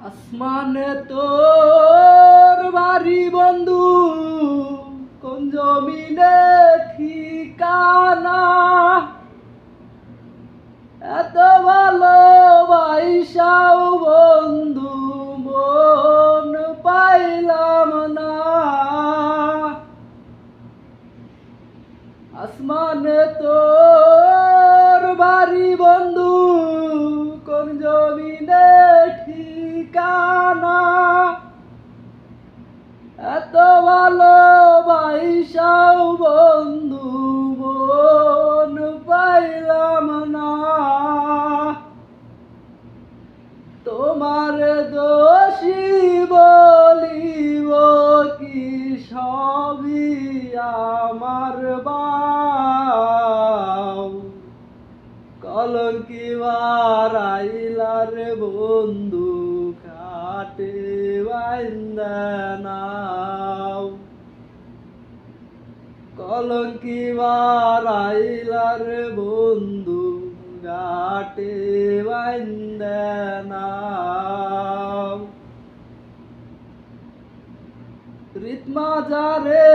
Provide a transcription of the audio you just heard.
আসমানে তোর বাড়ি বন্ধু, কোন জমিনে ঠিকানা? এত ভালোবাসাও বন্ধু মন পাইলাম না। আসমানে তোর বাড়ি বন্ধু, কোন জমিনে ঠিকানা? এত ভালোবাসাও বন্ধু মন পাইলাম না। তোমার দোষী বলিব কি, সবই আমার বাউ। কলঙ্কি বারাইলার বন্ধু, খাটে বাইন্দা নাও। কলঙ্কি বারাইলার বন্ধু, ঘাটে বাইন্দা নাও। রিতমা যারে